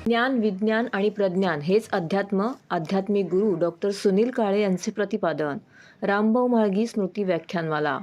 ज्ञान, विज्ञान आणि प्रज्ञान हेच अध्यात्म. आध्यात्मिक गुरु डॉक्टर सुनील काळे यांचे प्रतिपादन. रामभाऊ म्हाळगी स्मृती व्याख्यानमाला.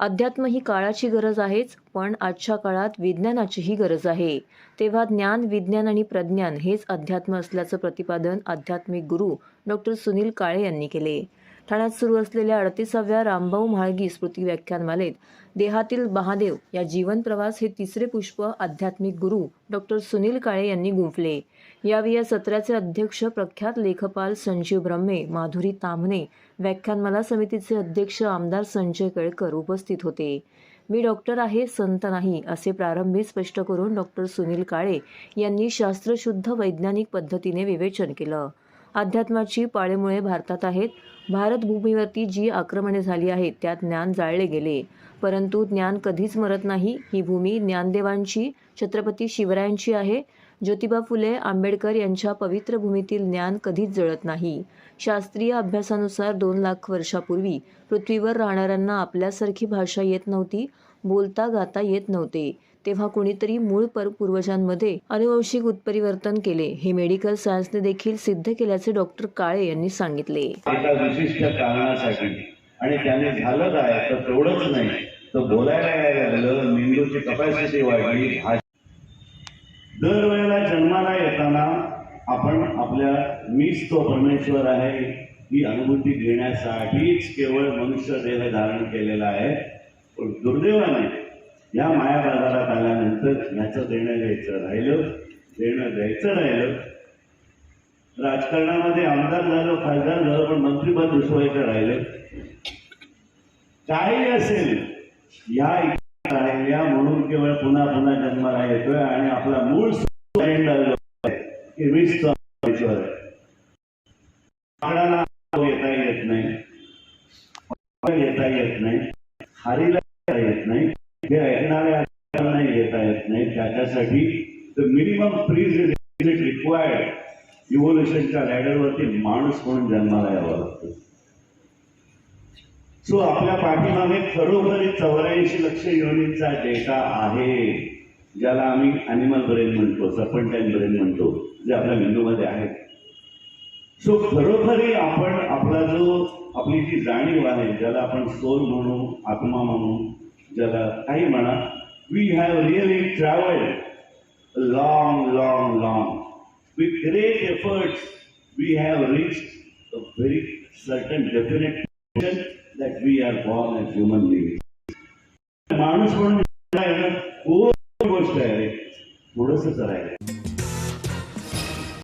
अध्यात्म ही काळाची गरज आहेच, पण आजच्या काळात विज्ञानाचीही गरज आहे. तेव्हा ज्ञान, विज्ञान आणि प्रज्ञान हेच अध्यात्म असल्याचं प्रतिपादन आध्यात्मिक गुरु डॉक्टर सुनील काळे यांनी केले. ठाण्यात सुरू असलेल्या 38व्या रामभाऊ म्हाळगी स्मृती व्याख्यानमालेत देहातील महादेव या जीवन प्रवास हे तिसरे पुष्प आध्यात्मिक गुरु डॉक्टर सुनील काळे यांनी गुंफले. यावेळी या सत्राचे अध्यक्ष प्रख्यात लेखपाल संजीव ब्रह्मे, माधुरी ताम्हणे, व्याख्यानमाला समितीचे अध्यक्ष आमदार संजय केळकर उपस्थित होते. मी डॉक्टर आहे, संत नाही, असे प्रारंभी स्पष्ट करून डॉक्टर सुनील काळे यांनी शास्त्रशुद्ध वैज्ञानिक पद्धतीने विवेचन केलं. अध्यात्माची पाळेमुळे भारतात आहेत. भारतभूमीवरती जी आक्रमणे झाली आहेत त्यात ज्ञान जाळले गेले, परंतु ज्ञान कधीच मरत नाही. ही भूमी ज्ञानदेवांची, छत्रपती शिवरायांची आहे. ज्योतिबा फुले, आंबेडकर यांच्या पवित्र भूमीतील ज्ञान कधीच जळत नाही. शास्त्रीय अभ्यासानुसार 2 लाख वर्षापूर्वी पृथ्वीवर राहणाऱ्यांना आपल्यासारखी भाषा येत नव्हती, बोलता गाता येत नव्हते. तेव्हा कुणीतरी मूळ पूर्वजांमध्ये अनुवंशिक उत्परिवर्तन केले. हे मेडिकल सायन्सने देखील सिद्ध केल्याचे डॉक्टर काळे यांनी सांगितले. एका विशिष्ट कारणासाठी आणि त्याने झालं काय तर तेवढंच नाही तर बोलायला यायला लागलं, मेंदूची कपॅसिटी वाढली. दरवेळेला जन्माला येताना आपण आपल्या मीच तो परमेश्वर आहे ही अनुभूती घेण्यासाठीच केवळ मनुष्य देह धारण केलेला आहे. पण दुर्दैवाने या माया बाजारात आल्यानंतर याचं देणं द्यायचं राहिलं. राजकारणामध्ये आमदार झालं, खासदार झालं, पण मंत्रीपद दुसवायचं राहिलं. काही असेल या राहिल्या म्हणून केवळ पुन्हा पुन्हा जन्माला येतोय आणि आपला मूळ ईश्वर आहे. येता येत नाही, येता येत नाही, हारीला येत नाही, हे ऐकणाऱ्या नाही येता येत नाही. त्याच्यासाठी मिनिमम प्रीज इज रिक्वायर्ड. इव्होल्युशनच्या लॅडरवरती माणूस म्हणून जन्माला यावं लागतं. सो आपल्या पाठीमागे खरोखरी 84 लक्ष योनींचा डेटा आहे, ज्याला आम्ही ॲनिमल ब्रेन म्हणतो, सर्पंटाईन ब्रेन म्हणतो, जे आपल्या मेंदूमध्ये आहे. सो खरोखरी आपण आपली जी जाणीव आहे, ज्याला आपण सोल म्हणू, आत्मा म्हणू, ज्याला काही म्हणा, we have really travelled long with great efforts. We have reached a very certain definite position that we are born as human beings. माणूस म्हणून गोष्ट आहे, थोडंसं करायचं.